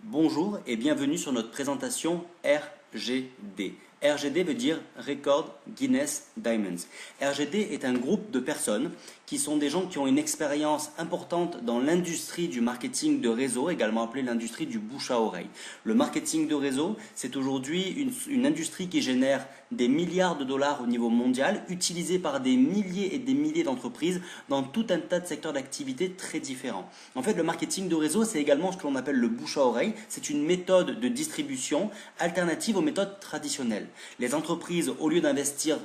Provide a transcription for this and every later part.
Bonjour et bienvenue sur notre présentation RGD. RGD veut dire Record Guinness Diamonds. RGD est un groupe de personnes qui sont des gens qui ont une expérience importante dans l'industrie du marketing de réseau, également appelée l'industrie du bouche à oreille. Le marketing de réseau, c'est aujourd'hui une industrie qui génère des milliards de dollars au niveau mondial, utilisée par des milliers et des milliers d'entreprises dans tout un tas de secteurs d'activité très différents. En fait, le marketing de réseau, c'est également ce que l'on appelle le bouche à oreille. C'est une méthode de distribution alternative aux méthodes traditionnelles. Les entreprises, au lieu d'investir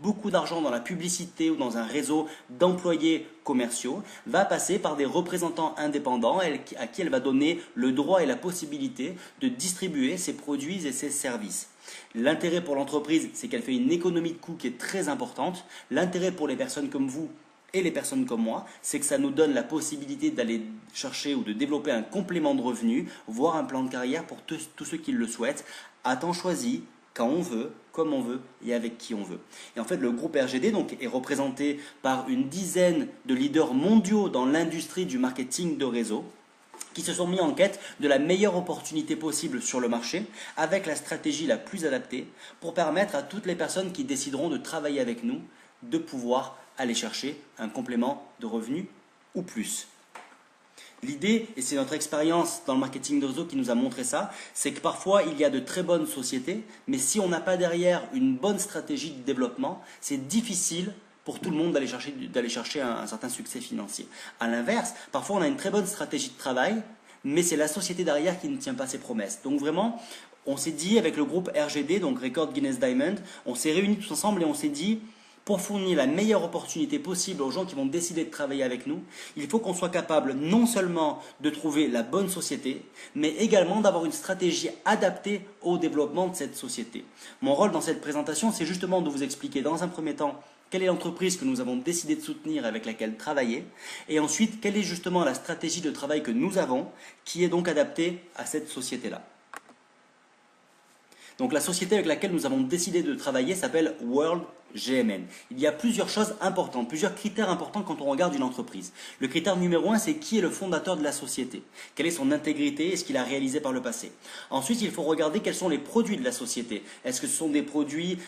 beaucoup d'argent dans la publicité ou dans un réseau d'employés commerciaux, va passer par des représentants indépendants à qui elle va donner le droit et la possibilité de distribuer ses produits et ses services. L'intérêt pour l'entreprise, c'est qu'elle fait une économie de coûts qui est très importante. L'intérêt pour les personnes comme vous et les personnes comme moi, c'est que ça nous donne la possibilité d'aller chercher ou de développer un complément de revenus, voire un plan de carrière pour tous ceux qui le souhaitent, à temps choisi, quand on veut, comme on veut et avec qui on veut. Et en fait, le groupe RGD donc, est représenté par une dizaine de leaders mondiaux dans l'industrie du marketing de réseau qui se sont mis en quête de la meilleure opportunité possible sur le marché avec la stratégie la plus adaptée pour permettre à toutes les personnes qui décideront de travailler avec nous de pouvoir aller chercher un complément de revenus ou plus. L'idée, et c'est notre expérience dans le marketing de réseau qui nous a montré ça, c'est que parfois il y a de très bonnes sociétés, mais si on n'a pas derrière une bonne stratégie de développement, c'est difficile pour tout le monde d'aller chercher un certain succès financier. A l'inverse, parfois on a une très bonne stratégie de travail, mais c'est la société derrière qui ne tient pas ses promesses. Donc vraiment, on s'est dit avec le groupe RGD, donc Record Guinness Diamond, on s'est réunis tous ensemble et on s'est dit, pour fournir la meilleure opportunité possible aux gens qui vont décider de travailler avec nous, il faut qu'on soit capable non seulement de trouver la bonne société, mais également d'avoir une stratégie adaptée au développement de cette société. Mon rôle dans cette présentation, c'est justement de vous expliquer dans un premier temps quelle est l'entreprise que nous avons décidé de soutenir avec laquelle travailler, et ensuite quelle est justement la stratégie de travail que nous avons, qui est donc adaptée à cette société-là. Donc la société avec laquelle nous avons décidé de travailler s'appelle World GMN. Il y a plusieurs choses importantes, plusieurs critères importants quand on regarde une entreprise. Le critère numéro 1, c'est qui est le fondateur de la société. Quelle est son intégrité et ce qu'il a réalisé par le passé. Ensuite, il faut regarder quels sont les produits de la société. Est-ce que ce sont des produits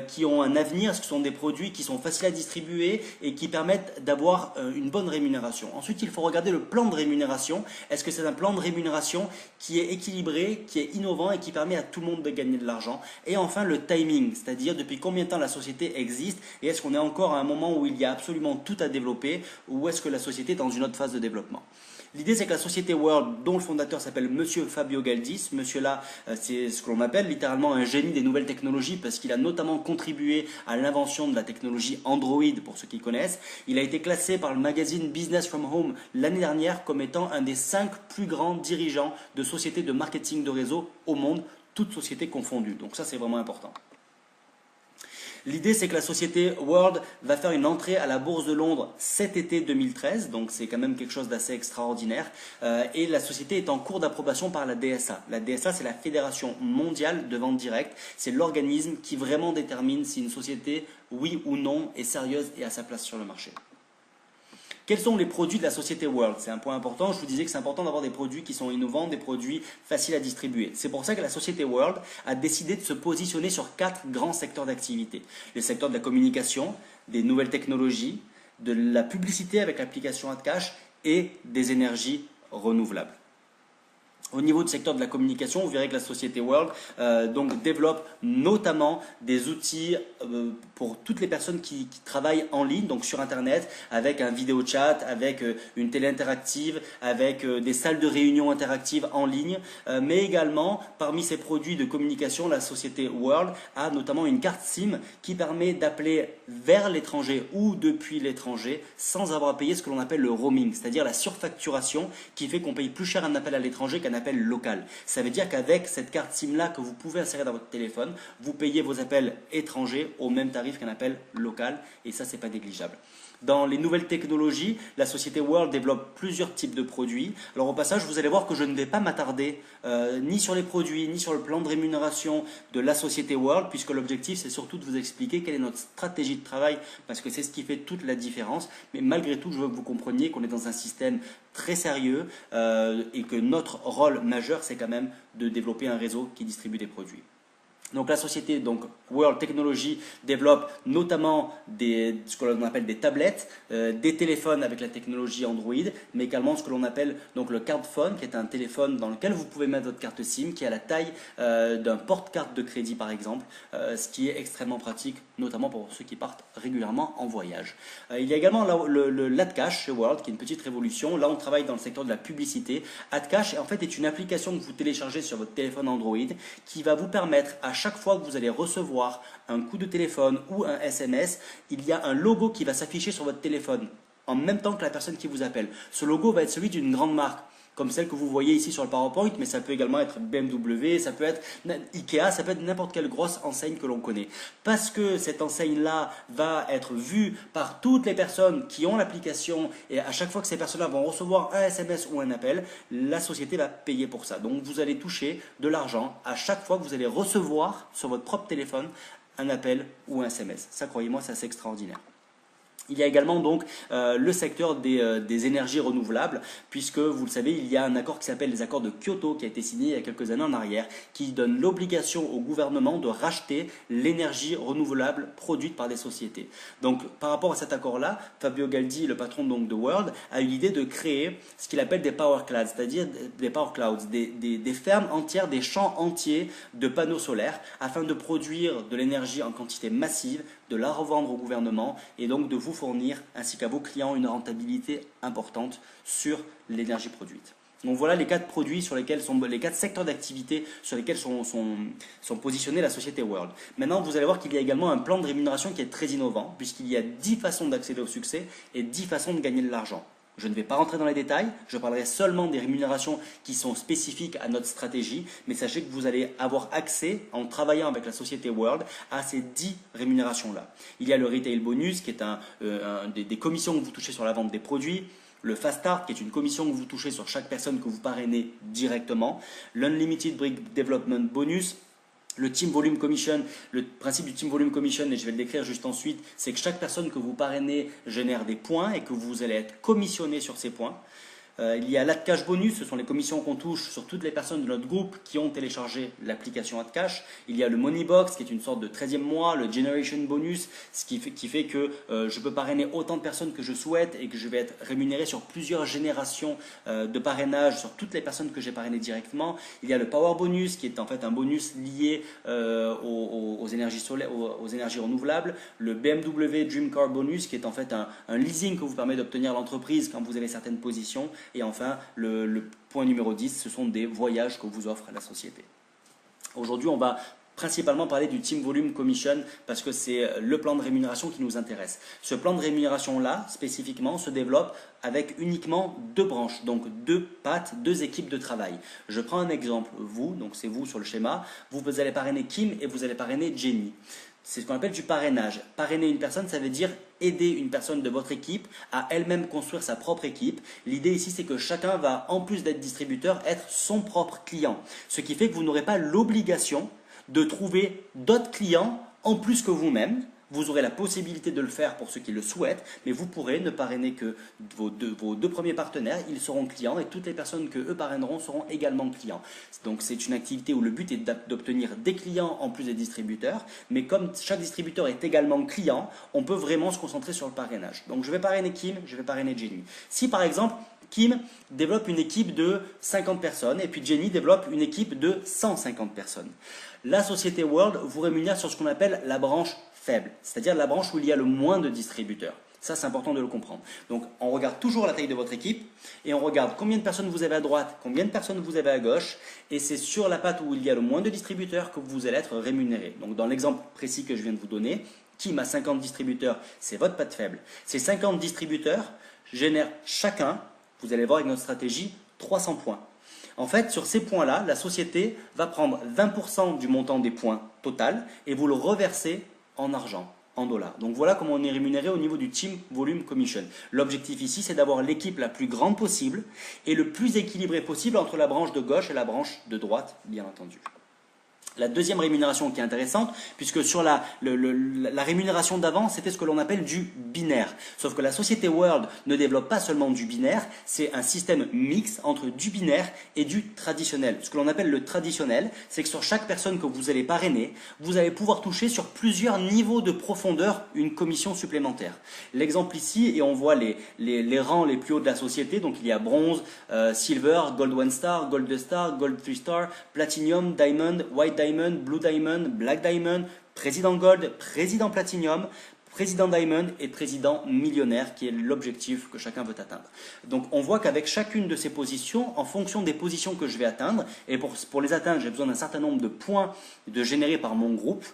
qui ont un avenir? Est-ce que ce sont des produits qui sont faciles à distribuer et qui permettent d'avoir une bonne rémunération? Ensuite, il faut regarder le plan de rémunération. Est-ce que c'est un plan de rémunération qui est équilibré, qui est innovant et qui permet à tout le monde de gagner de l'argent? Et enfin, le timing, c'est-à-dire depuis combien de temps la société existe et est-ce qu'on est encore à un moment où il y a absolument tout à développer ou est-ce que la société est dans une autre phase de développement. L'idée, c'est que la société World, dont le fondateur s'appelle Monsieur Fabio Galdi, monsieur-là, c'est ce que l'on appelle littéralement un génie des nouvelles technologies parce qu'il a notamment contribué à l'invention de la technologie Android, pour ceux qui connaissent. Il a été classé par le magazine Business from Home l'année dernière comme étant un des 5 plus grands dirigeants de sociétés de marketing de réseau au monde, toutes sociétés confondues. Donc ça, c'est vraiment important. L'idée, c'est que la société World va faire une entrée à la bourse de Londres cet été 2013, donc c'est quand même quelque chose d'assez extraordinaire. Et la société est en cours d'approbation par la DSA. La DSA, c'est la Fédération mondiale de vente directe. C'est l'organisme qui vraiment détermine si une société, oui ou non, est sérieuse et a sa place sur le marché. Quels sont les produits de la société World? C'est un point important. Je vous disais que c'est important d'avoir des produits qui sont innovants, des produits faciles à distribuer. C'est pour ça que la société World a décidé de se positionner sur 4 grands secteurs d'activité. Le secteur de la communication, des nouvelles technologies, de la publicité avec l'application AdCash et des énergies renouvelables. Au niveau du secteur de la communication, vous verrez que la société World donc développe notamment des outils pour toutes les personnes qui travaillent en ligne, donc sur Internet, avec un vidéo chat, avec une télé interactive, avec des salles de réunion interactives en ligne, mais également parmi ces produits de communication, la société World a notamment une carte SIM qui permet d'appeler vers l'étranger ou depuis l'étranger sans avoir à payer ce que l'on appelle le roaming, c'est-à-dire la surfacturation qui fait qu'on paye plus cher un appel à l'étranger qu'un appel local. Ça veut dire qu'avec cette carte SIM-là que vous pouvez insérer dans votre téléphone, vous payez vos appels étrangers au même tarif qu'un appel local et ça, c'est pas négligeable. Dans les nouvelles technologies, la société World développe plusieurs types de produits. Alors au passage, vous allez voir que je ne vais pas m'attarder ni sur les produits, ni sur le plan de rémunération de la société World, puisque l'objectif c'est surtout de vous expliquer quelle est notre stratégie de travail, parce que c'est ce qui fait toute la différence. Mais malgré tout, je veux que vous compreniez qu'on est dans un système très sérieux et que notre rôle majeur, c'est quand même de développer un réseau qui distribue des produits. Donc la société World Technology développe notamment ce que l'on appelle des tablettes, des téléphones avec la technologie Android, mais également ce que l'on appelle donc le card phone, qui est un téléphone dans lequel vous pouvez mettre votre carte SIM, qui a la taille d'un porte-carte de crédit par exemple, ce qui est extrêmement pratique, notamment pour ceux qui partent régulièrement en voyage. Il y a également l'AdCash chez World, qui est une petite révolution. Là, on travaille dans le secteur de la publicité. AdCash, en fait, est une application que vous téléchargez sur votre téléphone Android, qui va vous permettre à chaque fois que vous allez recevoir un coup de téléphone ou un SMS, il y a un logo qui va s'afficher sur votre téléphone en même temps que la personne qui vous appelle. Ce logo va être celui d'une grande marque, comme celle que vous voyez ici sur le PowerPoint, mais ça peut également être BMW, ça peut être Ikea, ça peut être n'importe quelle grosse enseigne que l'on connaît. Parce que cette enseigne-là va être vue par toutes les personnes qui ont l'application, et à chaque fois que ces personnes-là vont recevoir un SMS ou un appel, la société va payer pour ça. Donc vous allez toucher de l'argent à chaque fois que vous allez recevoir sur votre propre téléphone un appel ou un SMS. Ça, croyez-moi, c'est assez extraordinaire. Il y a également donc le secteur des énergies renouvelables, puisque vous le savez, il y a un accord qui s'appelle les accords de Kyoto qui a été signé il y a quelques années en arrière, qui donne l'obligation au gouvernement de racheter l'énergie renouvelable produite par des sociétés. Donc par rapport à cet accord-là, Fabio Galdi, le patron donc de World, a eu l'idée de créer ce qu'il appelle des power clouds, c'est-à-dire des fermes entières, des champs entiers de panneaux solaires, afin de produire de l'énergie en quantité massive, de la revendre au gouvernement et donc de vous fournir ainsi qu'à vos clients une rentabilité importante sur l'énergie produite. Donc voilà les quatre produits sur lesquels les quatre secteurs d'activité sur lesquels sont positionnés la société World. Maintenant, vous allez voir qu'il y a également un plan de rémunération qui est très innovant, puisqu'il y a 10 façons d'accéder au succès et 10 façons de gagner de l'argent. Je ne vais pas rentrer dans les détails, je parlerai seulement des rémunérations qui sont spécifiques à notre stratégie, mais sachez que vous allez avoir accès, en travaillant avec la société World, à ces 10 rémunérations-là. Il y a le Retail Bonus, qui est des commissions que vous touchez sur la vente des produits, le Fast Start, qui est une commission que vous touchez sur chaque personne que vous parrainez directement, l'Unlimited Brick Development Bonus, le Team Volume Commission, le principe du Team Volume Commission, et je vais le décrire juste ensuite, c'est que chaque personne que vous parrainez génère des points et que vous allez être commissionné sur ces points. Il y a l'AdCash Bonus, ce sont les commissions qu'on touche sur toutes les personnes de notre groupe qui ont téléchargé l'application AdCash. Il y a le Money Box, qui est une sorte de 13e mois, le Generation Bonus, ce qui fait que je peux parrainer autant de personnes que je souhaite et que je vais être rémunéré sur plusieurs générations de parrainage sur toutes les personnes que j'ai parrainées directement. Il y a le Power Bonus, qui est en fait un bonus lié aux énergies renouvelables. Le BMW Dream Car Bonus, qui est en fait un leasing que vous permet d'obtenir l'entreprise quand vous avez certaines positions. Et enfin, le point numéro 10, ce sont des voyages que vous offre la société. Aujourd'hui, on va principalement parler du Team Volume Commission parce que c'est le plan de rémunération qui nous intéresse. Ce plan de rémunération-là, spécifiquement, se développe avec uniquement 2 branches, donc 2 pattes, 2 équipes de travail. Je prends un exemple, donc c'est vous sur le schéma, vous allez parrainer Kim et vous allez parrainer Jenny. C'est ce qu'on appelle du parrainage. Parrainer une personne, ça veut dire aider une personne de votre équipe à elle-même construire sa propre équipe. L'idée ici, c'est que chacun va, en plus d'être distributeur, être son propre client. Ce qui fait que vous n'aurez pas l'obligation de trouver d'autres clients en plus que vous-même. Vous aurez la possibilité de le faire pour ceux qui le souhaitent, mais vous pourrez ne parrainer que vos deux premiers partenaires, ils seront clients et toutes les personnes que eux parraineront seront également clients. Donc c'est une activité où le but est d'obtenir des clients en plus des distributeurs, mais comme chaque distributeur est également client, on peut vraiment se concentrer sur le parrainage. Donc je vais parrainer Kim, je vais parrainer Jenny. Si par exemple Kim développe une équipe de 50 personnes et puis Jenny développe une équipe de 150 personnes, la société World vous rémunère sur ce qu'on appelle la branche faible, c'est-à-dire la branche où il y a le moins de distributeurs. Ça, c'est important de le comprendre. Donc, on regarde toujours la taille de votre équipe et on regarde combien de personnes vous avez à droite, combien de personnes vous avez à gauche, et c'est sur la patte où il y a le moins de distributeurs que vous allez être rémunéré. Donc, dans l'exemple précis que je viens de vous donner, Kim a 50 distributeurs, c'est votre patte faible. Ces 50 distributeurs génèrent chacun, vous allez voir avec notre stratégie, 300 points. En fait, sur ces points-là, la société va prendre 20% du montant des points total et vous le reverser en argent. en dollars. Donc voilà comment on est rémunéré au niveau du Team Volume Commission. L'objectif ici, c'est d'avoir l'équipe la plus grande possible et le plus équilibrée possible entre la branche de gauche et la branche de droite, bien entendu. La deuxième rémunération qui est intéressante, puisque sur la rémunération d'avant, c'était ce que l'on appelle du binaire. Sauf que la société World ne développe pas seulement du binaire, c'est un système mixte entre du binaire et du traditionnel. Ce que l'on appelle le traditionnel, c'est que sur chaque personne que vous allez parrainer, vous allez pouvoir toucher sur plusieurs niveaux de profondeur une commission supplémentaire. L'exemple ici, et on voit les rangs les plus hauts de la société, donc il y a bronze, silver, gold 1 star, gold 2 star, gold 3 star, platinum, diamond, white diamond, blue diamond, black diamond, président gold, président platinum, président diamond et président millionnaire, qui est l'objectif que chacun veut atteindre. Donc on voit qu'avec chacune de ces positions, en fonction des positions que je vais atteindre, et pour les atteindre, j'ai besoin d'un certain nombre de points générés par mon groupe.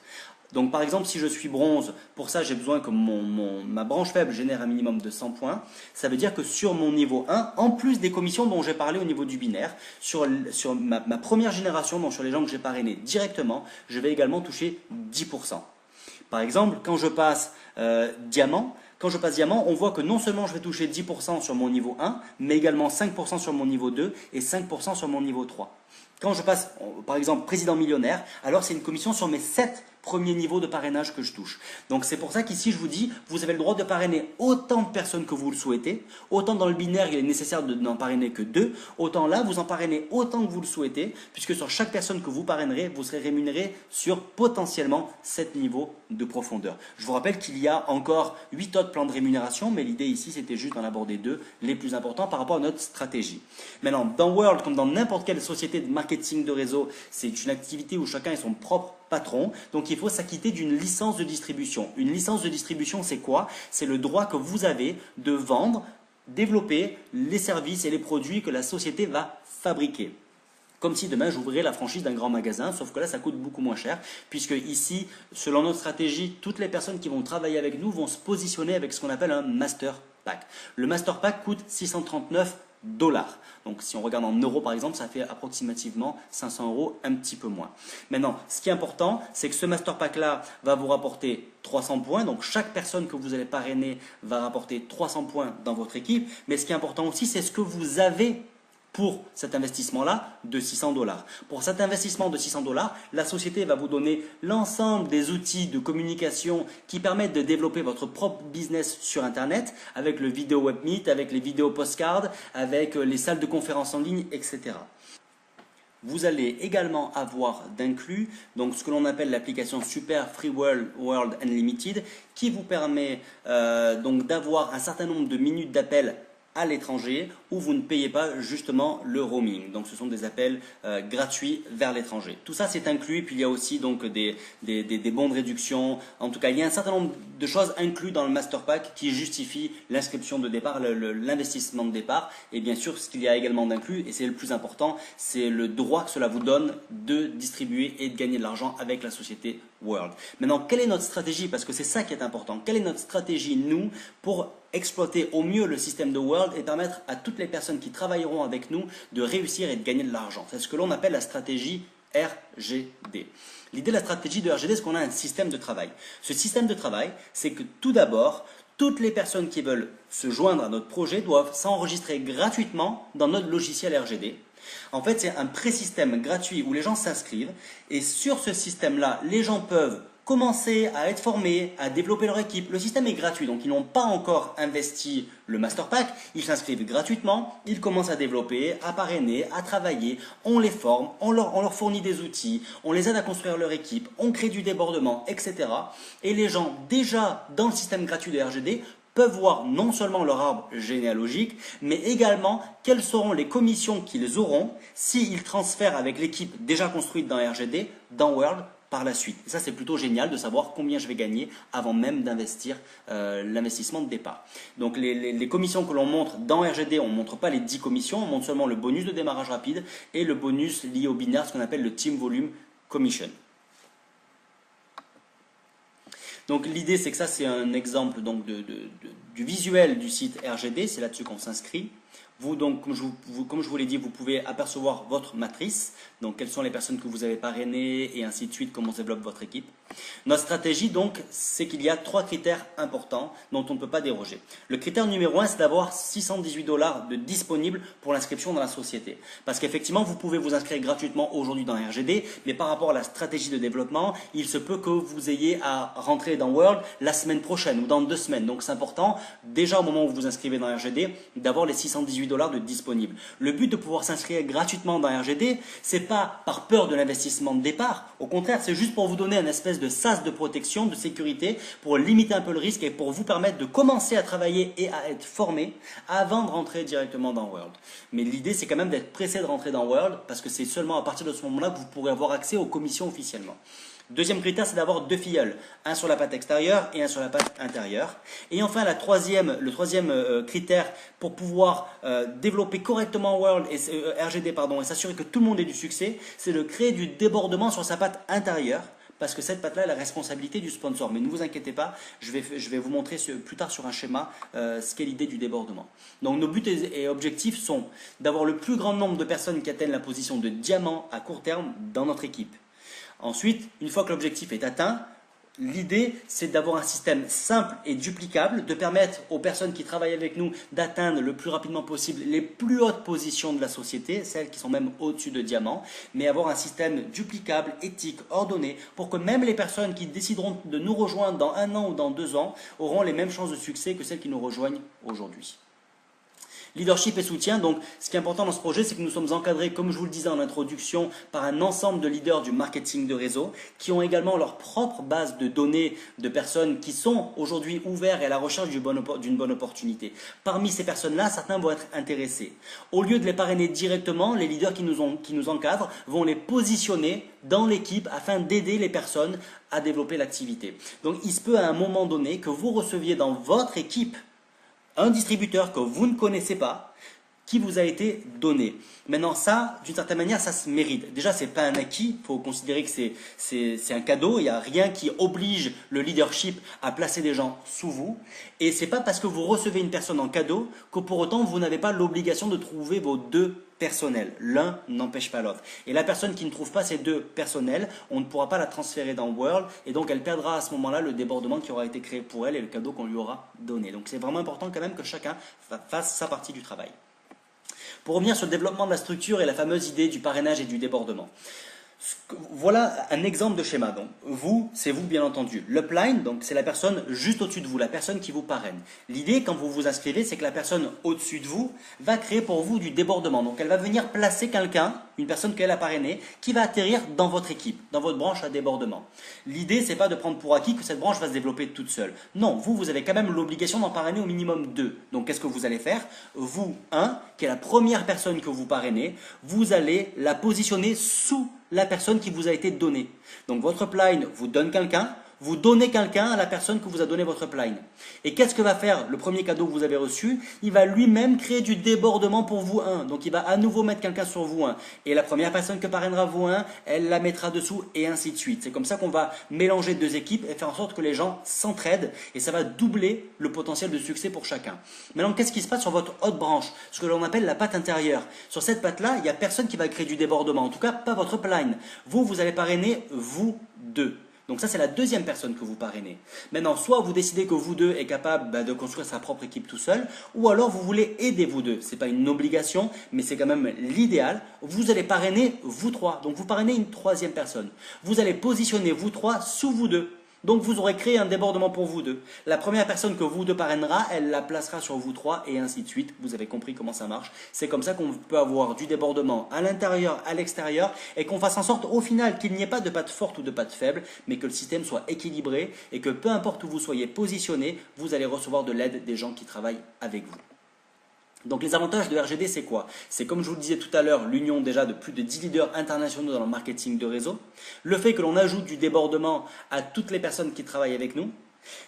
Donc par exemple, si je suis bronze, pour ça j'ai besoin que ma branche faible génère un minimum de 100 points. Ça veut dire que sur mon niveau 1, en plus des commissions dont j'ai parlé au niveau du binaire, sur ma première génération, donc sur les gens que j'ai parrainés directement, je vais également toucher 10%. Par exemple, quand je passe diamant, on voit que non seulement je vais toucher 10% sur mon niveau 1, mais également 5% sur mon niveau 2 et 5% sur mon niveau 3. Quand je passe, par exemple, président millionnaire, alors c'est une commission sur mes 7 premiers niveaux de parrainage que je touche. Donc c'est pour ça qu'ici je vous dis, vous avez le droit de parrainer autant de personnes que vous le souhaitez. Autant dans le binaire, il est nécessaire de n'en parrainer que 2. Autant là, vous en parrainez autant que vous le souhaitez, puisque sur chaque personne que vous parrainerez, vous serez rémunéré sur potentiellement 7 niveaux de profondeur. Je vous rappelle qu'il y a encore 8 autres plans de rémunération, mais l'idée ici, c'était juste d'en aborder 2, les plus importants par rapport à notre stratégie. Maintenant, dans World, comme dans n'importe quelle société de marketing de réseau, c'est une activité où chacun est son propre patron, donc il faut s'acquitter d'une licence de distribution. Une licence de distribution, c'est quoi? C'est le droit que vous avez de vendre, développer les services et les produits que la société va fabriquer. Comme si demain j'ouvrais la franchise d'un grand magasin, sauf que là ça coûte beaucoup moins cher, puisque ici, selon notre stratégie, toutes les personnes qui vont travailler avec nous vont se positionner avec ce qu'on appelle un master pack. Le master pack coûte 639 dollars. Donc si on regarde en euros par exemple, ça fait approximativement 500 €, un petit peu moins. Maintenant, ce qui est important, c'est que ce master pack là va vous rapporter 300 points. Donc chaque personne que vous allez parrainer va rapporter 300 points dans votre équipe. Mais ce qui est important aussi, c'est ce que vous avez pour cet investissement-là de 600 dollars. Pour cet investissement de 600 dollars, la société va vous donner l'ensemble des outils de communication qui permettent de développer votre propre business sur Internet, avec le vidéo webmeet, avec les vidéos postcards, avec les salles de conférences en ligne, etc. Vous allez également avoir d'inclus donc ce que l'on appelle l'application Super Free World Unlimited, qui vous permet donc d'avoir un certain nombre de minutes d'appel à l'étranger où vous ne payez pas justement le roaming. Donc ce sont des appels gratuits vers l'étranger. Tout ça c'est inclus, et puis il y a aussi donc des bons de réduction. En tout cas, il y a un certain nombre de choses incluses dans le Master Pack qui justifient l'inscription de départ, l'investissement de départ. Et bien sûr, ce qu'il y a également d'inclus, et c'est le plus important, c'est le droit que cela vous donne de distribuer et de gagner de l'argent avec la société World. Maintenant, quelle est notre stratégie? Parce que c'est ça qui est important. Quelle est notre stratégie, nous, pour exploiter au mieux le système de World et permettre à toutes les personnes qui travailleront avec nous de réussir et de gagner de l'argent? C'est ce que l'on appelle la stratégie RGD. L'idée de la stratégie de RGD, c'est qu'on a un système de travail. Ce système de travail, c'est que tout d'abord, toutes les personnes qui veulent se joindre à notre projet doivent s'enregistrer gratuitement dans notre logiciel RGD. En fait, c'est un pré-système gratuit où les gens s'inscrivent, et sur ce système-là, les gens peuvent commencer à être formés, à développer leur équipe. Le système est gratuit, donc ils n'ont pas encore investi le Master Pack, ils s'inscrivent gratuitement, ils commencent à développer, à parrainer, à travailler, on les forme, on leur fournit des outils, on les aide à construire leur équipe, on crée du débordement, etc. Et les gens, déjà dans le système gratuit de RGD, peuvent voir non seulement leur arbre généalogique, mais également quelles seront les commissions qu'ils auront s'ils transfèrent avec l'équipe déjà construite dans RGD, dans World, par la suite. Et ça, c'est plutôt génial de savoir combien je vais gagner avant même d'investir l'investissement de départ. Donc les commissions que l'on montre dans RGD, on ne montre pas les 10 commissions, on montre seulement le bonus de démarrage rapide et le bonus lié au binaire, ce qu'on appelle le Team Volume Commission. Donc l'idée, c'est que ça, c'est un exemple donc, du visuel du site RGD, c'est là-dessus qu'on s'inscrit. Vous, donc, comme je vous l'ai dit, vous pouvez apercevoir votre matrice, donc quelles sont les personnes que vous avez parrainées et ainsi de suite, comment se développe votre équipe. Notre stratégie, donc, c'est qu'il y a 3 critères importants dont on ne peut pas déroger. Le critère numéro 1, c'est d'avoir 618 $ de disponible pour l'inscription dans la société. Parce qu'effectivement, vous pouvez vous inscrire gratuitement aujourd'hui dans RGD, mais par rapport à la stratégie de développement, il se peut que vous ayez à rentrer dans World la semaine prochaine ou dans 2 semaines. Donc c'est important, déjà au moment où vous vous inscrivez dans RGD, d'avoir les 618 $ de disponibles. Le but de pouvoir s'inscrire gratuitement dans RGD, c'est pas par peur de l'investissement de départ. Au contraire, c'est juste pour vous donner une espèce de sas de protection, de sécurité, pour limiter un peu le risque et pour vous permettre de commencer à travailler et à être formé avant de rentrer directement dans World. Mais l'idée, c'est quand même d'être pressé de rentrer dans World parce que c'est seulement à partir de ce moment-là que vous pourrez avoir accès aux commissions officiellement. Deuxième critère, c'est d'avoir 2 filleuls, un sur la patte extérieure et un sur la patte intérieure. Et enfin, le troisième critère pour pouvoir développer correctement World et, RGD et s'assurer que tout le monde ait du succès, c'est de créer du débordement sur sa patte intérieure. Parce que cette patte-là est la responsabilité du sponsor. Mais ne vous inquiétez pas, je vais vous montrer plus tard sur un schéma ce qu'est l'idée du débordement. Donc nos buts et objectifs sont d'avoir le plus grand nombre de personnes qui atteignent la position de diamant à court terme dans notre équipe. Ensuite, une fois que l'objectif est atteint, l'idée c'est d'avoir un système simple et duplicable, de permettre aux personnes qui travaillent avec nous d'atteindre le plus rapidement possible les plus hautes positions de la société, celles qui sont même au-dessus de diamant, mais avoir un système duplicable, éthique, ordonné, pour que même les personnes qui décideront de nous rejoindre dans 1 an ou dans 2 ans auront les mêmes chances de succès que celles qui nous rejoignent aujourd'hui. Leadership et soutien, donc ce qui est important dans ce projet, c'est que nous sommes encadrés, comme je vous le disais en introduction, par un ensemble de leaders du marketing de réseau qui ont également leur propre base de données de personnes qui sont aujourd'hui ouvertes et à la recherche d'une bonne opportunité. Parmi ces personnes-là, certains vont être intéressés. Au lieu de les parrainer directement, les leaders qui nous encadrent vont les positionner dans l'équipe afin d'aider les personnes à développer l'activité. Donc il se peut à un moment donné que vous receviez dans votre équipe un distributeur que vous ne connaissez pas, qui vous a été donné. Maintenant, ça, d'une certaine manière, ça se mérite. Déjà, ce n'est pas un acquis, il faut considérer que c'est un cadeau, il n'y a rien qui oblige le leadership à placer des gens sous vous. Et ce n'est pas parce que vous recevez une personne en cadeau que pour autant, vous n'avez pas l'obligation de trouver vos 2 personnels. L'un n'empêche pas l'autre. Et la personne qui ne trouve pas ces 2 personnels, on ne pourra pas la transférer dans World et donc elle perdra à ce moment-là le débordement qui aura été créé pour elle et le cadeau qu'on lui aura donné. Donc c'est vraiment important quand même que chacun fasse sa partie du travail. Pour revenir sur le développement de la structure et la fameuse idée du parrainage et du débordement. Voilà un exemple de schéma. Donc, vous, c'est vous bien entendu. L'upline, donc c'est la personne juste au-dessus de vous, la personne qui vous parraine. L'idée, quand vous vous inscrivez, c'est que la personne au-dessus de vous va créer pour vous du débordement. Donc, elle va venir placer quelqu'un, une personne qu'elle a parrainée, qui va atterrir dans votre équipe, dans votre branche à débordement. L'idée, c'est pas de prendre pour acquis que cette branche va se développer toute seule. Non, vous avez quand même l'obligation d'en parrainer au minimum 2. Donc, qu'est-ce que vous allez faire? Vous, qui est la première personne que vous parrainez, vous allez la positionner sous la personne qui vous a été donnée. Donc votre upline vous donne quelqu'un, vous donnez quelqu'un à la personne que vous a donné votre upline. Et qu'est-ce que va faire le premier cadeau que vous avez reçu? Il va lui-même créer du débordement pour vous Donc il va à nouveau mettre quelqu'un sur vous Et la première personne que parrainera vous elle la mettra dessous et ainsi de suite. C'est comme ça qu'on va mélanger 2 équipes et faire en sorte que les gens s'entraident et ça va doubler le potentiel de succès pour chacun. Maintenant, qu'est-ce qui se passe sur votre haute branche? Ce que l'on appelle la patte intérieure. Sur cette patte-là, il n'y a personne qui va créer du débordement. En tout cas, pas votre upline. Vous allez parrainer vous 2. Donc ça, c'est la deuxième personne que vous parrainez. Maintenant, soit vous décidez que vous 2 êtes capable de construire sa propre équipe tout seul, ou alors vous voulez aider vous 2. Ce n'est pas une obligation, mais c'est quand même l'idéal. Vous allez parrainer vous 3. Donc vous parrainez une 3e personne. Vous allez positionner vous 3 sous vous 2. Donc vous aurez créé un débordement pour vous 2. La première personne que vous 2 parrainera, elle la placera sur vous 3 et ainsi de suite. Vous avez compris comment ça marche. C'est comme ça qu'on peut avoir du débordement à l'intérieur, à l'extérieur et qu'on fasse en sorte au final qu'il n'y ait pas de patte forte ou de patte faible, mais que le système soit équilibré et que peu importe où vous soyez positionné, vous allez recevoir de l'aide des gens qui travaillent avec vous. Donc les avantages de RGD, c'est quoi? C'est comme je vous le disais tout à l'heure, l'union déjà de plus de 10 leaders internationaux dans le marketing de réseau, le fait que l'on ajoute du débordement à toutes les personnes qui travaillent avec nous,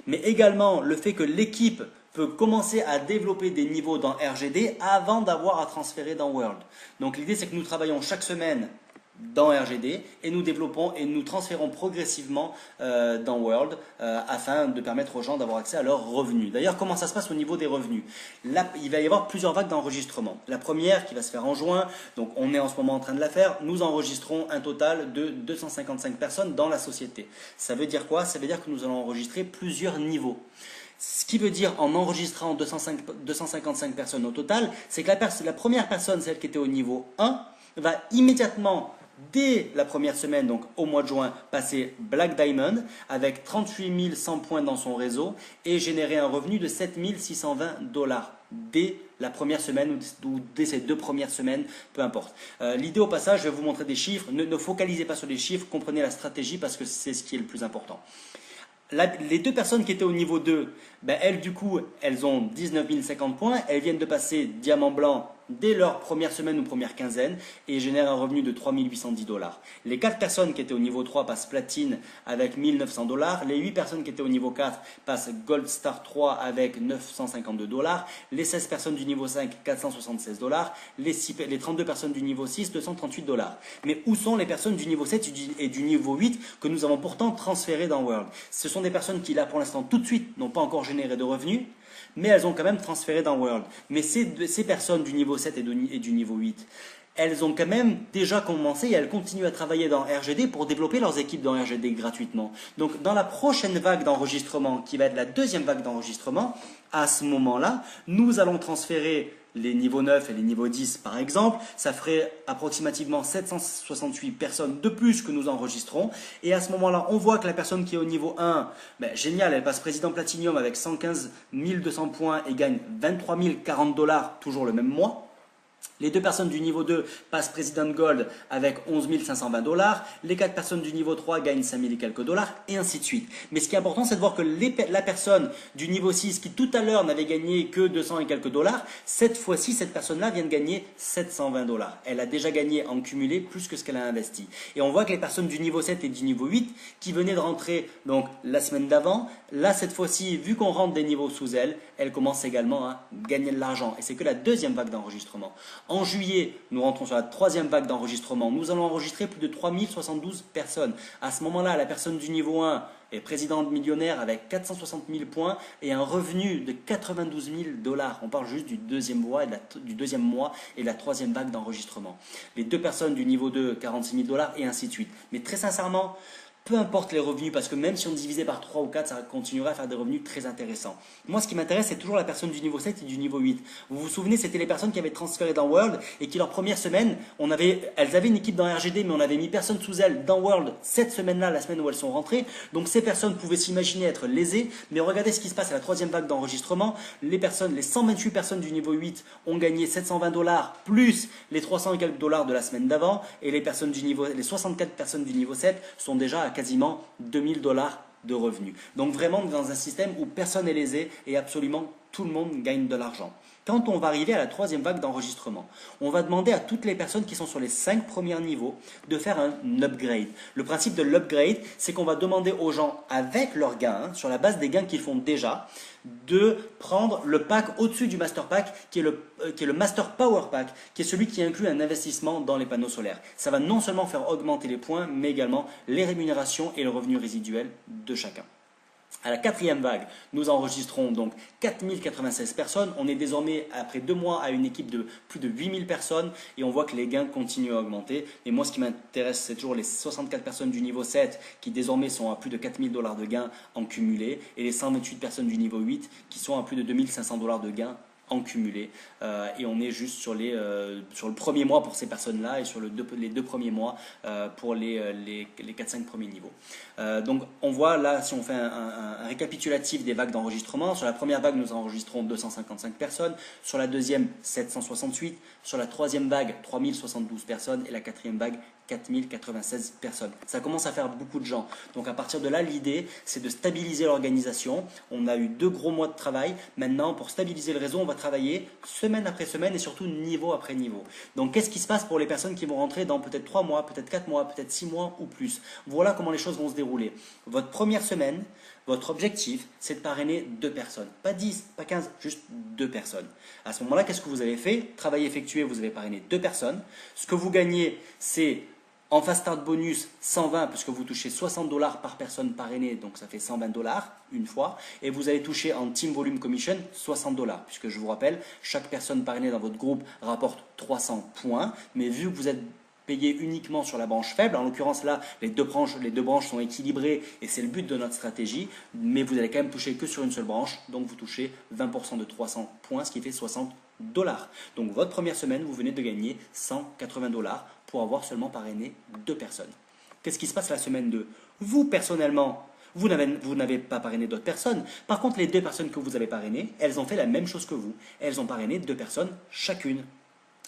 mais également le fait que l'équipe peut commencer à développer des niveaux dans RGD avant d'avoir à transférer dans World. Donc l'idée, c'est que nous travaillons chaque semaine dans RGD et nous développons et nous transférons progressivement dans World afin de permettre aux gens d'avoir accès à leurs revenus. D'ailleurs, comment ça se passe au niveau des revenus? Là, il va y avoir plusieurs vagues d'enregistrement. La première qui va se faire en juin, donc on est en ce moment en train de la faire, nous enregistrons un total de 255 personnes dans la société. Ça veut dire quoi? Ça veut dire que nous allons enregistrer plusieurs niveaux. Ce qui veut dire, en enregistrant 255 personnes au total, c'est que la première personne, celle qui était au niveau 1, va immédiatement, dès la première semaine, donc au mois de juin, passer Black Diamond avec 38 100 points dans son réseau et générer un revenu de 7 620 dollars dès la première semaine ou dès ces 2 premières semaines, peu importe. L'idée au passage, je vais vous montrer des chiffres. Ne focalisez pas sur les chiffres, comprenez la stratégie parce que c'est ce qui est le plus important. Les 2 personnes qui étaient au niveau 2, ben elles du coup, elles ont 19 050 points, elles viennent de passer diamant blanc dès leur première semaine ou première quinzaine et génèrent un revenu de 3 810 dollars. Les 4 personnes qui étaient au niveau 3 passent platine avec 1 900 dollars, les 8 personnes qui étaient au niveau 4 passent Gold Star 3 avec 952 dollars, les 16 personnes du niveau 5 476 dollars, les 32 personnes du niveau 6 238 dollars. Mais où sont les personnes du niveau 7 et du niveau 8 que nous avons pourtant transférées dans World? Ce sont des personnes qui là pour l'instant tout de suite n'ont pas encore généré de revenus, mais elles ont quand même transféré dans World. Mais ces personnes du niveau 7 et du niveau 8, elles ont quand même déjà commencé et elles continuent à travailler dans RGD pour développer leurs équipes dans RGD gratuitement. Donc dans la prochaine vague d'enregistrement, qui va être la deuxième vague d'enregistrement, à ce moment-là, nous allons transférer les niveaux 9 et les niveaux 10 par exemple, ça ferait approximativement 768 personnes de plus que nous enregistrons. Et à ce moment-là, on voit que la personne qui est au niveau 1, ben, génial, elle passe président Platinum avec 115 200 points et gagne 23 040 dollars toujours le même mois. Les 2 personnes du niveau 2 passent President Gold avec 11 520 dollars. Les 4 personnes du niveau 3 gagnent 5 000 et quelques dollars, et ainsi de suite. Mais ce qui est important, c'est de voir que la personne du niveau 6, qui tout à l'heure n'avait gagné que 200 et quelques dollars, cette fois-ci, cette personne-là vient de gagner 720 dollars. Elle a déjà gagné en cumulé plus que ce qu'elle a investi. Et on voit que les personnes du niveau 7 et du niveau 8, qui venaient de rentrer donc la semaine d'avant, là, cette fois-ci, vu qu'on rentre des niveaux sous elles commencent également à gagner de l'argent. Et c'est que la deuxième vague d'enregistrement. En juillet, nous rentrons sur la troisième vague d'enregistrement. Nous allons enregistrer plus de 3072 personnes. À ce moment-là, la personne du niveau 1 est présidente millionnaire avec 460 000 points et un revenu de 92 000 dollars. On parle juste du deuxième mois et de la troisième vague d'enregistrement. Les 2 personnes du niveau 2, 46 000 dollars et ainsi de suite. Mais très sincèrement, peu importe les revenus, parce que même si on divisait par 3 ou 4, ça continuerait à faire des revenus très intéressants. Moi, ce qui m'intéresse, c'est toujours la personne du niveau 7 et du niveau 8. Vous vous souvenez, c'était les personnes qui avaient transféré dans World et qui, leur première semaine, elles avaient une équipe dans RGD, mais on avait mis personne sous elles dans World cette semaine-là, la semaine où elles sont rentrées. Donc, ces personnes pouvaient s'imaginer être lésées, mais regardez ce qui se passe à la troisième vague d'enregistrement. Les 128 personnes du niveau 8 ont gagné 720 dollars plus les 300 et quelques dollars de la semaine d'avant, et les 64 personnes du niveau 7 sont déjà à quasiment 2000 dollars de revenus. Donc vraiment dans un système où personne n'est lésé et absolument tout le monde gagne de l'argent. Quand on va arriver à la troisième vague d'enregistrement, on va demander à toutes les personnes qui sont sur les 5 premiers niveaux de faire un upgrade. Le principe de l'upgrade, c'est qu'on va demander aux gens, avec leurs gains, sur la base des gains qu'ils font déjà, de prendre le pack au-dessus du Master Pack, qui est le Master Power Pack, qui est celui qui inclut un investissement dans les panneaux solaires. Ça va non seulement faire augmenter les points, mais également les rémunérations et le revenu résiduel de chacun. À la quatrième vague, nous enregistrons donc 4096 personnes. On est désormais, après 2 mois, à une équipe de plus de 8000 personnes et on voit que les gains continuent à augmenter. Et moi, ce qui m'intéresse, c'est toujours les 64 personnes du niveau 7 qui désormais sont à plus de 4000 dollars de gains en cumulé et les 128 personnes du niveau 8 qui sont à plus de 2500 dollars de gains en cumulé. Et on est juste sur le premier mois pour ces personnes-là et sur les 2 premiers mois pour les 4-5 premiers niveaux. Donc on voit là, si on fait un récapitulatif des vagues d'enregistrement, sur la première vague nous enregistrons 255 personnes, sur la deuxième 768, sur la troisième vague 3072 personnes et la quatrième vague 4096 personnes. Ça commence à faire beaucoup de gens. Donc à partir de là, l'idée, c'est de stabiliser l'organisation. On a eu 2 gros mois de travail. Maintenant, pour stabiliser le réseau, on va travailler semaine après semaine et surtout niveau après niveau. Donc qu'est-ce qui se passe pour les personnes qui vont rentrer dans peut-être 3 mois, peut-être 4 mois, peut-être 6 mois ou plus? Voilà comment les choses vont se dérouler. Votre première semaine, votre objectif, c'est de parrainer 2 personnes. Pas 10, pas 15, juste 2 personnes. À ce moment-là, qu'est-ce que vous avez fait? Travail effectué, vous avez parrainé 2 personnes. Ce que vous gagnez, c'est En Fast Start Bonus, 120 puisque vous touchez 60 $ par personne parrainée, donc ça fait 120 $ une fois. Et vous allez toucher en Team Volume Commission 60 $ puisque je vous rappelle, chaque personne parrainée dans votre groupe rapporte 300 points. Mais vu que vous êtes payé uniquement sur la branche faible, en l'occurrence là, les deux branches sont équilibrées et c'est le but de notre stratégie, mais vous allez quand même toucher que sur une seule branche, donc vous touchez 20% de 300 points, ce qui fait 60 $. Donc votre première semaine, vous venez de gagner 180 $ pour avoir seulement parrainé 2 personnes. Qu'est-ce qui se passe la semaine 2? Vous, personnellement, vous n'avez pas parrainé d'autres personnes. Par contre, les 2 personnes que vous avez parrainées, elles ont fait la même chose que vous. Elles ont parrainé 2 personnes chacune.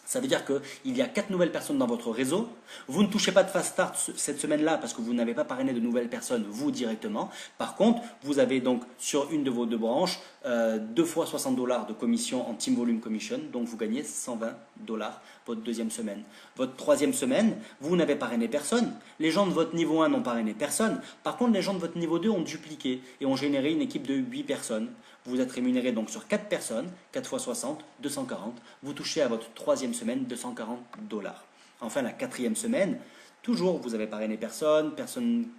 Ça veut dire qu'il y a 4 nouvelles personnes dans votre réseau. Vous ne touchez pas de Fast Start cette semaine-là parce que vous n'avez pas parrainé de nouvelles personnes, vous directement. Par contre, vous avez donc sur une de vos 2 branches 2 fois 60 $ de commission en Team Volume Commission. Donc vous gagnez 120 $ votre deuxième semaine. Votre troisième semaine, vous n'avez parrainé personne. Les gens de votre niveau 1 n'ont parrainé personne. Par contre, les gens de votre niveau 2 ont dupliqué et ont généré une équipe de 8 personnes. Vous êtes rémunéré donc sur 4 personnes, 4 fois 60, 240. Vous touchez à votre troisième semaine 240 $. Enfin, la quatrième semaine, toujours, vous avez parrainé personne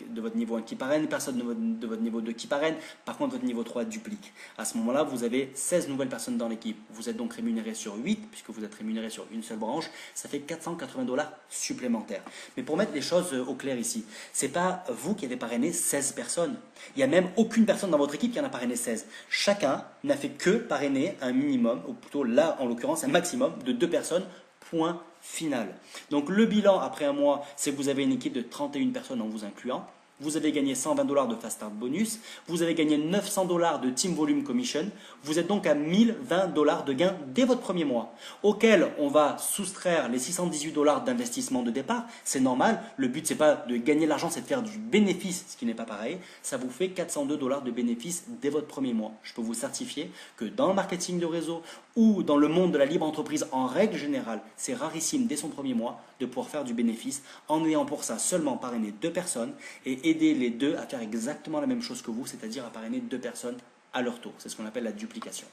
de votre niveau 1 qui parraine, personne de votre niveau 2 qui parraine. Par contre, votre niveau 3 duplique. À ce moment-là, vous avez 16 nouvelles personnes dans l'équipe. Vous êtes donc rémunéré sur 8, puisque vous êtes rémunéré sur une seule branche. Ça fait 480 $ supplémentaires. Mais pour mettre les choses au clair ici, ce n'est pas vous qui avez parrainé 16 personnes. Il n'y a même aucune personne dans votre équipe qui en a parrainé 16. Chacun n'a fait que parrainer un minimum, ou plutôt là, en l'occurrence, un maximum de 2 personnes, point final. Donc le bilan après un mois, c'est que vous avez une équipe de 31 personnes en vous incluant. Vous avez gagné 120 $ de Fast Start Bonus. Vous avez gagné 900 $ de Team Volume Commission. Vous êtes donc à 1020 $ de gain dès votre premier mois, auquel on va soustraire les 618 $ d'investissement de départ. C'est normal. Le but, c'est pas de gagner l'argent, c'est de faire du bénéfice, ce qui n'est pas pareil. Ça vous fait 402 $ de bénéfice dès votre premier mois. Je peux vous certifier que dans le marketing de réseau ou dans le monde de la libre entreprise en règle générale, c'est rarissime dès son premier mois de pouvoir faire du bénéfice en ayant pour ça seulement parrainé 2 personnes et aider les 2 à faire exactement la même chose que vous, c'est-à-dire à parrainer 2 personnes à leur tour. C'est ce qu'on appelle la duplication.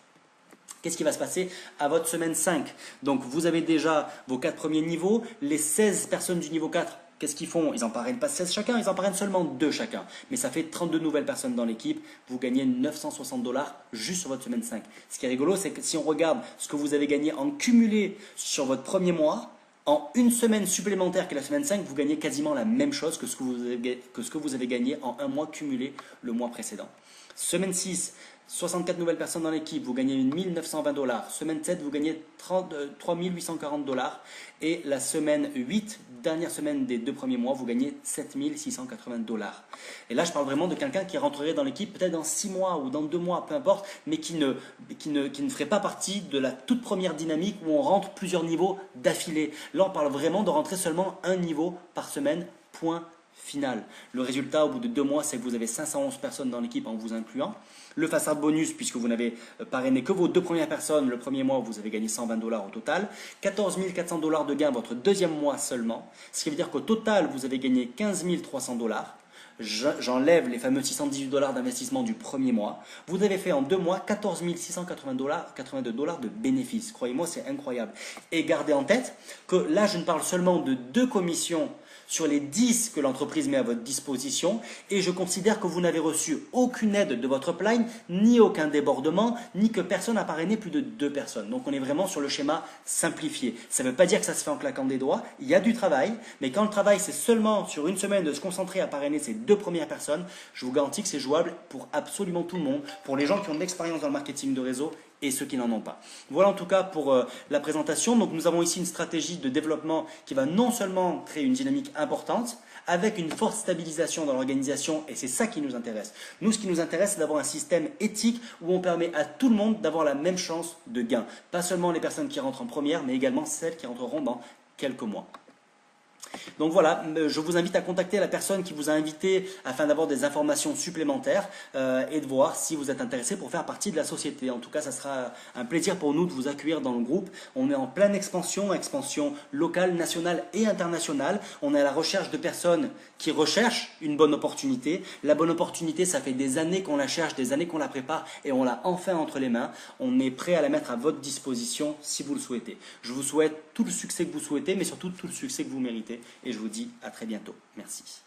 Qu'est-ce qui va se passer à votre semaine 5? Donc vous avez déjà vos 4 premiers niveaux, les 16 personnes du niveau 4. Qu'est-ce qu'ils font? Ils n'en parrainent pas 16 chacun, ils en parrainent seulement 2 chacun. Mais ça fait 32 nouvelles personnes dans l'équipe. Vous gagnez 960 $ juste sur votre semaine 5. Ce qui est rigolo, c'est que si on regarde ce que vous avez gagné en cumulé sur votre premier mois, en une semaine supplémentaire qui est la semaine 5, vous gagnez quasiment la même chose que ce que vous avez gagné en un mois cumulé le mois précédent. Semaine 6, 64 nouvelles personnes dans l'équipe, vous gagnez 1920 $. Semaine 7, vous gagnez 3840 $. Et la semaine 8, dernière semaine des 2 premiers mois, vous gagnez 7680 $. Et là, je parle vraiment de quelqu'un qui rentrerait dans l'équipe peut-être dans 6 mois ou dans 2 mois, peu importe, mais qui ne ferait pas partie de la toute première dynamique où on rentre plusieurs niveaux d'affilée. Là, on parle vraiment de rentrer seulement un niveau par semaine, point final. Le résultat au bout de 2 mois, c'est que vous avez 511 personnes dans l'équipe en vous incluant. Le Fast Start Bonus, puisque vous n'avez parrainé que vos 2 premières personnes, le premier mois, vous avez gagné 120 $ au total. 14 400 $ de gain votre deuxième mois seulement. Ce qui veut dire qu'au total, vous avez gagné 15 300 $. J'enlève les fameux 618 $ d'investissement du premier mois. Vous avez fait en 2 mois 14 682 $ de bénéfices. Croyez-moi, c'est incroyable. Et gardez en tête que là, je ne parle seulement de 2 commissions sur les 10 que l'entreprise met à votre disposition et je considère que vous n'avez reçu aucune aide de votre upline, ni aucun débordement, ni que personne n'a parrainé plus de 2 personnes. Donc on est vraiment sur le schéma simplifié. Ça ne veut pas dire que ça se fait en claquant des doigts, il y a du travail, mais quand le travail c'est seulement sur une semaine de se concentrer à parrainer ces 2 premières personnes, je vous garantis que c'est jouable pour absolument tout le monde, pour les gens qui ont de l'expérience dans le marketing de réseau et ceux qui n'en ont pas. Voilà en tout cas pour la présentation. Donc nous avons ici une stratégie de développement qui va non seulement créer une dynamique importante, avec une forte stabilisation dans l'organisation, et c'est ça qui nous intéresse. Nous, ce qui nous intéresse, c'est d'avoir un système éthique où on permet à tout le monde d'avoir la même chance de gain. Pas seulement les personnes qui rentrent en première, mais également celles qui rentreront dans quelques mois. Donc voilà, je vous invite à contacter la personne qui vous a invité afin d'avoir des informations supplémentaires et de voir si vous êtes intéressé pour faire partie de la société. En tout cas, ça sera un plaisir pour nous de vous accueillir dans le groupe. On est en pleine expansion, expansion locale, nationale et internationale. On est à la recherche de personnes qui recherchent une bonne opportunité. La bonne opportunité, ça fait des années qu'on la cherche, des années qu'on la prépare et on l'a enfin entre les mains. On est prêt à la mettre à votre disposition si vous le souhaitez. Je vous souhaite tout le succès que vous souhaitez, mais surtout tout le succès que vous méritez. et je vous dis à très bientôt. Merci.